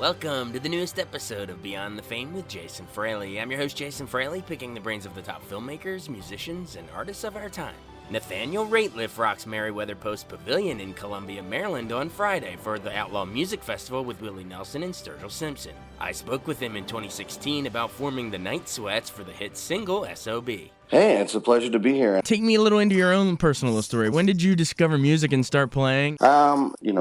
Welcome to the newest episode of Beyond the Fame with Jason Fraley. I'm your host, Jason Fraley, picking the brains of the top filmmakers, musicians, and artists of our time. Nathaniel Rateliff rocks Merriweather Post Pavilion in Columbia, Maryland on Friday for the Outlaw Music Festival with Willie Nelson and Sturgill Simpson. I spoke with him in 2016 about forming the Night Sweats for the hit single S.O.B. Hey, it's a pleasure to be here. Take me a little into your own personal story. When did you discover music and start playing?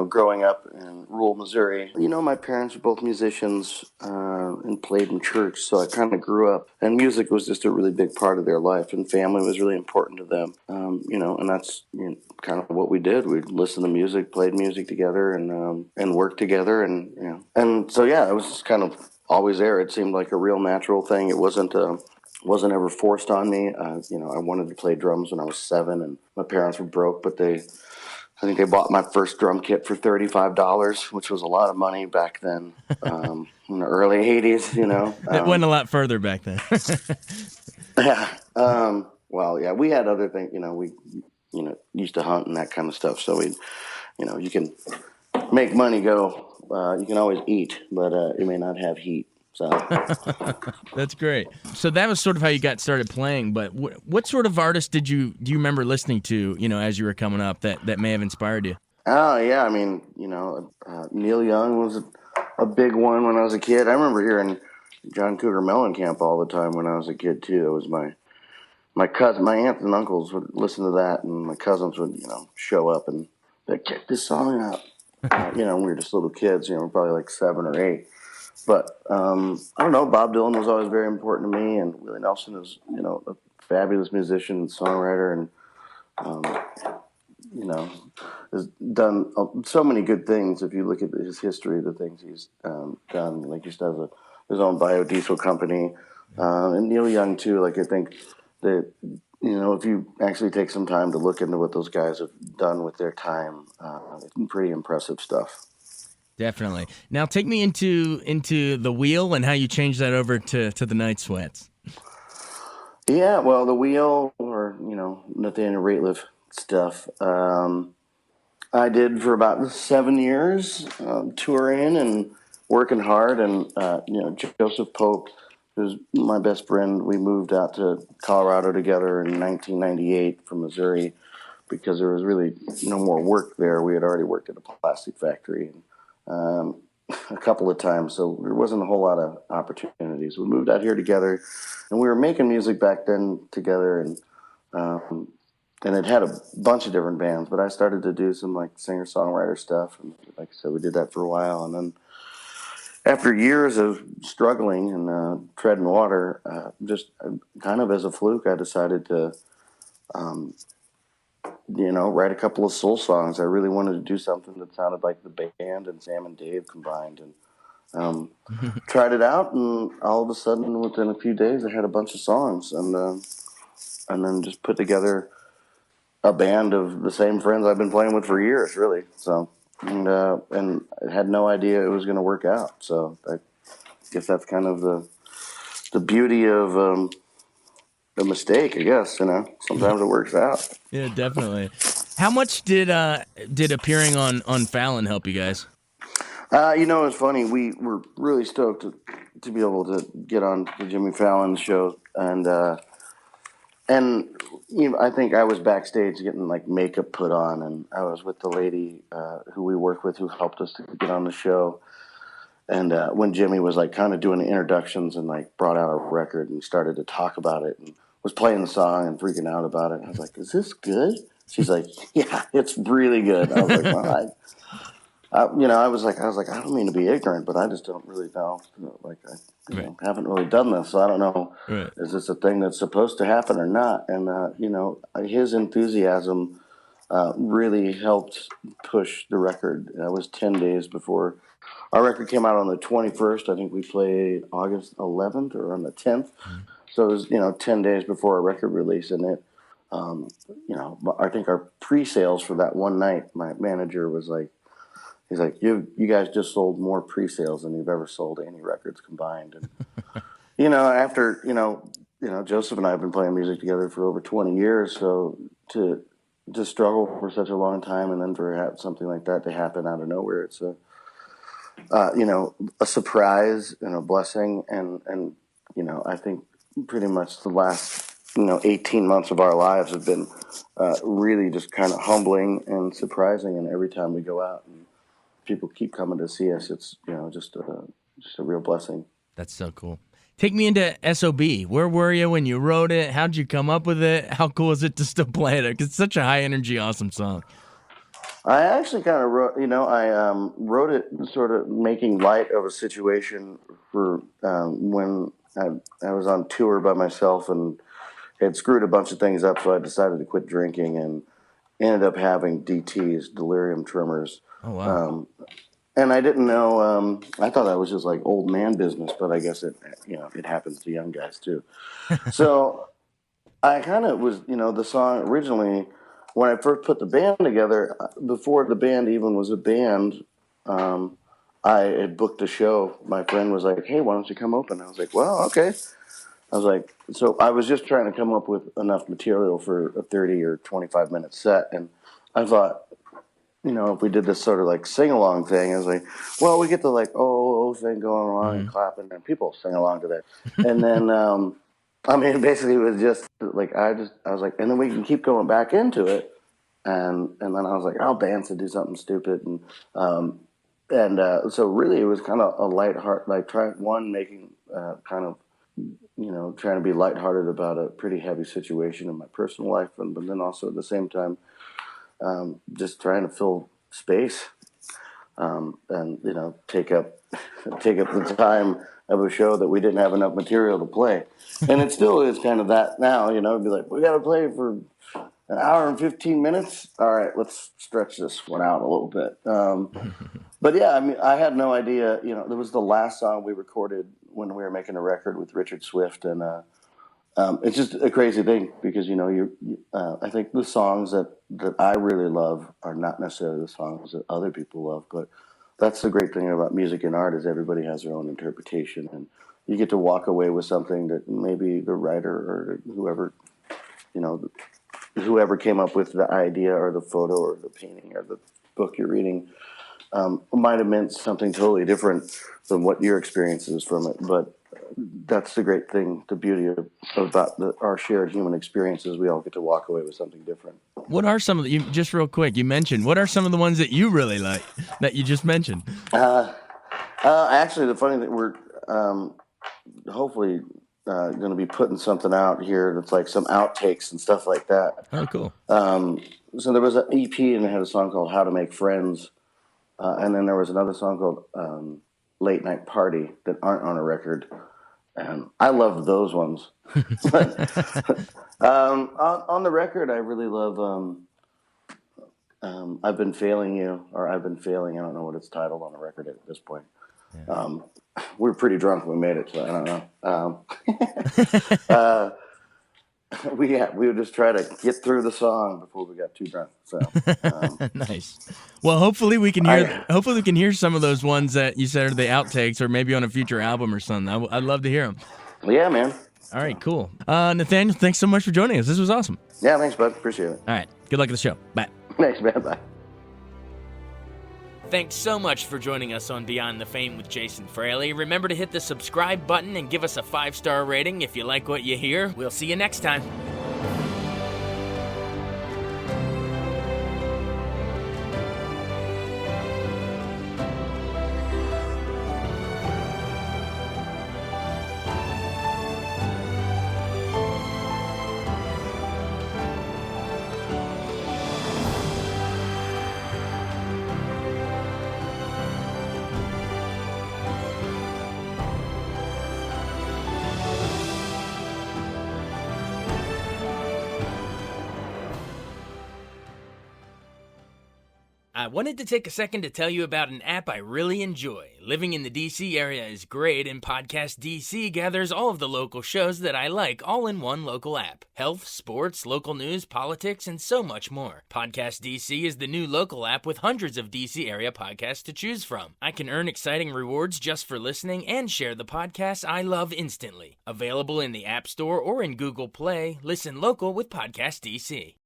Growing up in rural Missouri, my parents were both musicians and played in church, so I kind of grew up, and music was just a really big part of their life, and family was really important to them, and that's kind of what we did. We'd listen to music, played music together, and worked together, and so it was just kind of always there. It seemed like a real natural thing. It wasn't wasn't ever forced on me. I wanted to play drums when I was 7, and my parents were broke, but I think they bought my first drum kit for $35, which was a lot of money back then, in the early 80s, It went a lot further back then. We had other things, we used to hunt and that kind of stuff, so you can make money go, you can always eat, but you may not have heat. So That's great. So that was sort of how you got started playing, but what sort of artist do you remember listening to, as you were coming up that may have inspired you? Oh, yeah, Neil Young was a big one when I was a kid. I remember hearing John Cougar Mellencamp all the time when I was a kid, too. It was my cousin, my aunts and uncles would listen to that, and my cousins would, show up and like, check this song out. We were just little kids, probably like 7 or 8. But I don't know. Bob Dylan was always very important to me, and Willie Nelson is, a fabulous musician and songwriter, and has done so many good things. If you look at his history, the things he's done, like he has his own biodiesel company, and Neil Young too. Like I think that if you actually take some time to look into what those guys have done with their time, it's pretty impressive stuff. Definitely. Now take me into the Wheel and how you changed that over to the Night Sweats. Yeah, well, the Wheel, or Nathaniel Rateliff stuff, I did for about 7 years, touring and working hard, and Joseph Pope, who's my best friend, we moved out to Colorado together in 1998 from Missouri because there was really no more work there. We had already worked at a plastic factory a couple of times, so there wasn't a whole lot of opportunities. We moved out here together, and we were making music back then together, and it had a bunch of different bands, but I started to do some like singer-songwriter stuff, and like I said, we did that for a while, and then after years of struggling and treading water, just kind of as a fluke, I decided to write a couple of soul songs. I really wanted to do something that sounded like the band and Sam and Dave combined, and tried it out, and all of a sudden, within a few days, I had a bunch of songs, and then just put together a band of the same friends I've been playing with for years, really. So, and I had no idea it was going to work out. So I guess that's kind of the beauty of a mistake, I guess. Sometimes it works out. Yeah, definitely. How much did appearing on Fallon help you guys? It's funny. We were really stoked to be able to get on the Jimmy Fallon show, and I think I was backstage getting like makeup put on, and I was with the lady who we work with who helped us to get on the show. And when Jimmy was like kind of doing the introductions and like brought out a record and started to talk about it and was playing the song and freaking out about it, I was like, "Is this good?" She's like, "Yeah, it's really good." I was like, "Well, I was like, I don't mean to be ignorant, but I just don't really know. Like, I haven't really done this, so I don't know. Right. Is this a thing that's supposed to happen or not?" And his enthusiasm really helped push the record. It was 10 days before our record came out on the 21st. I think we played August 11th or on the 10th. Mm-hmm. So it was 10 days before our record release, and it. I think our pre-sales for that one night, my manager was like. He's like, you guys just sold more pre-sales than you've ever sold any records combined. And, after, Joseph and I have been playing music together for over 20 years. So to struggle for such a long time and then for something like that to happen out of nowhere, a surprise and a blessing. And I think pretty much the last, 18 months of our lives have been really just kind of humbling and surprising. And every time we go out and people keep coming to see us, it's, just a real blessing. That's so cool. Take me into S.O.B. Where were you when you wrote it? How'd you come up with it? How cool is it to still play it? Because it's such a high energy, awesome song. I actually kind of wrote, I wrote it sort of making light of a situation for when I was on tour by myself and had screwed a bunch of things up, so I decided to quit drinking and ended up having DTs, delirium tremors. Oh, wow. And I didn't know, I thought that was just like old man business, but I guess it happens to young guys too. So I kind of was, the song originally, when I first put the band together, before the band even was a band, I had booked a show. My friend was like, hey, why don't you come open? I was like, well, okay. I was like, so I was just trying to come up with enough material for a 30 or 25-minute set. And I thought, if we did this sort of like sing-along thing, I was like, well, we get the like, oh thing going on and clapping, and people sing along to that. And then, basically it was just like, I was like, and then we can keep going back into it. And then I was like, I'll dance and do something stupid. So really it was kind of a lighthearted, like making kind of, trying to be lighthearted about a pretty heavy situation in my personal life. But then also at the same time, just trying to fill space, and take up the time of a show that we didn't have enough material to play, and it still is kind of that now. It'd be like, we got to play for an hour and 15 minutes. All right, let's stretch this one out a little bit. But yeah, I had no idea. It was the last song we recorded when we were making a record with Richard Swift, and it's just a crazy thing because I think the songs that I really love are not necessarily the songs that other people love, but that's the great thing about music and art is everybody has their own interpretation, and you get to walk away with something that maybe the writer or whoever came up with the idea or the photo or the painting or the book you're reading might have meant something totally different than what your experience is from it, but that's the great thing, the beauty about our shared human experiences. We all get to walk away with something different. What are some of the, just real quick, you mentioned, what are some of the ones that you really like that you just mentioned? Actually, the funny thing, we're hopefully going to be putting something out here that's like some outtakes and stuff like that. Oh, cool. So there was an EP and it had a song called How to Make Friends. And then there was another song called Late Night Party that aren't on a record. And I love those ones. But, on the record, I really love I've Been Failing You, or I've Been Failing. I don't know what it's titled on the record at this point. Yeah. We were pretty drunk when we made it, so I don't know. We would just try to get through the song before we got too drunk. So nice. Well, hopefully we can hear. Hopefully we can hear some of those ones that you said are the outtakes, or maybe on a future album or something. I'd love to hear them. Yeah, man. All right, cool. Nathaniel, thanks so much for joining us. This was awesome. Yeah, thanks, bud. Appreciate it. All right. Good luck at the show. Bye. Thanks, man. Bye. Thanks so much for joining us on Beyond the Fame with Jason Fraley. Remember to hit the subscribe button and give us a 5-star rating if you like what you hear. We'll see you next time. I wanted to take a second to tell you about an app I really enjoy. Living in the DC area is great, and Podcast DC gathers all of the local shows that I like all in one local app. Health, sports, local news, politics, and so much more. Podcast DC is the new local app with hundreds of DC area podcasts to choose from. I can earn exciting rewards just for listening and share the podcasts I love instantly. Available in the App Store or in Google Play, listen local with Podcast DC.